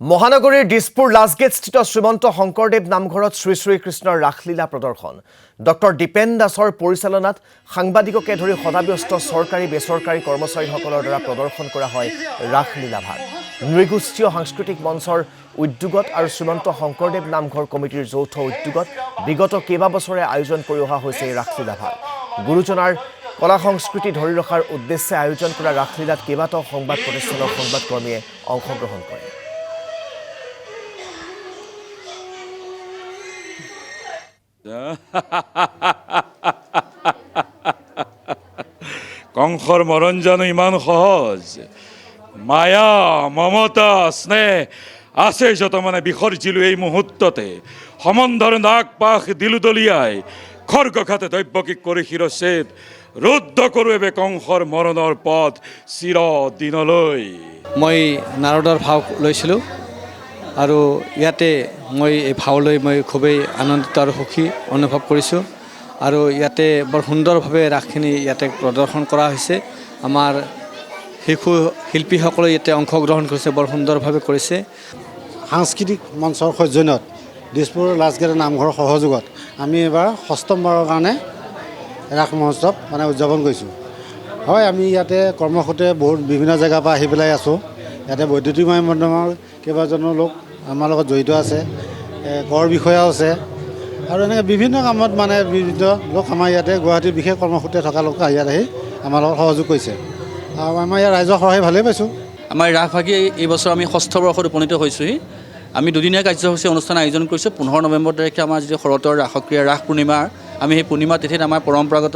মহানগৰীৰ দিছপুৰ লাষ্টগেটস্থিত শ্ৰীমন্ত শংকৰদেৱ নামঘৰত শ্ৰী শ্ৰী কৃষ্ণৰ ৰাসলীলা প্ৰদৰ্শন ডক্টৰ দীপেন দাসৰ পৰিচালনাত সাংবাদিককে ধৰি সদাব্যস্ত চৰকাৰী বেচৰকাৰী কৰ্মচাৰীসকলৰ দ্বাৰা প্ৰদৰ্শন কৰা হয় ৰাসলীলা ভাগ নৃগোষ্ঠীয় সাংস্কৃতিক মঞ্চৰ উদ্যোগত আৰু শ্ৰীমন্ত শংকৰদেৱ নামঘৰ কমিটিৰ যৌথ উদ্যোগত বিগত কেইবাবছৰে আয়োজন কৰি অহা হৈছে এই ৰাসলীলা ভাগ গুৰুজনাৰ কলা সংস্কৃতি ধৰি ৰখাৰ উদ্দেশ্যে আয়োজন কৰা ৰাসলীলাত কেইবাটাও সংবাদ প্ৰতিষ্ঠানৰ সংবাদকৰ্মীয়ে অংশগ্ৰহণ কৰে। কংসৰ মৰণ জানো ইমান সহজ মায়া মমতা স্নেহ আছে যত মানে বিসৰ্জিলো এই মুহূৰ্ততে সমন্ধৰ নাক পাশ দিলু দলিয়াই খৰ্গঘাতে দৈব্যকিক কৰি শিৰচ্ছেদ ৰুদ্ধ কৰোৱে কংসৰ মৰণৰ পথ চিৰ দিনলৈ। মই নাৰদৰ ভাও লৈছিলোঁ আৰু ইয়াতে মই এই ভাও লৈ মই খুবেই আনন্দিত আৰু সুখী অনুভৱ কৰিছোঁ আৰু ইয়াতে বৰ সুন্দৰভাৱে ৰাসখিনি ইয়াতে প্ৰদৰ্শন কৰা হৈছে। আমাৰ শিশু শিল্পীসকলে ইয়াতে অংশগ্ৰহণ কৰিছে, বৰ সুন্দৰভাৱে কৰিছে। সাংস্কৃতিক মঞ্চৰ সৌজন্যত দিছপুৰ লাষ্টগেট নামঘৰৰ সহযোগত আমি এবাৰ ষষ্ঠমবাৰৰ কাৰণে ৰাস মহোৎসৱ উদযাপন কৰিছোঁ। হয়, আমি ইয়াতে কৰ্মসূত্ৰে বহুত বিভিন্ন জেগাৰ পৰা আহি পেলাই আছোঁ। ইয়াতে বৈদ্যুতিক মাধ্যমৰ কেইবাজনো লোক আমাৰ লগত জড়িত আছে, কৰ বিষয়াও আছে আৰু এনেকৈ বিভিন্ন কামত বিভিন্ন লোক আমাৰ ইয়াতে গুৱাহাটীৰ বিশেষ কৰ্মসূত্ৰে থকা লোক ইয়াত আহি আমাৰ লগত সহযোগ কৰিছে আৰু আমাৰ ইয়াৰ ৰাইজৰ সহায় ভালেই পাইছোঁ। আমাৰ ৰাসভাগী এইবছৰ আমি ষষ্ঠ বৰ্ষত উপনীত হৈছোঁহি। আমি দুদিনীয়া কাৰ্যসূচী অনুষ্ঠান আয়োজন কৰিছোঁ। 15 নৱেম্বৰ তাৰিখে আমাৰ যিটো শৰতৰ ৰাসক্ৰিয়া ৰাস পূৰ্ণিমাৰ আমি সেই পূৰ্ণিমা তিথিত আমাৰ পৰম্পৰাগত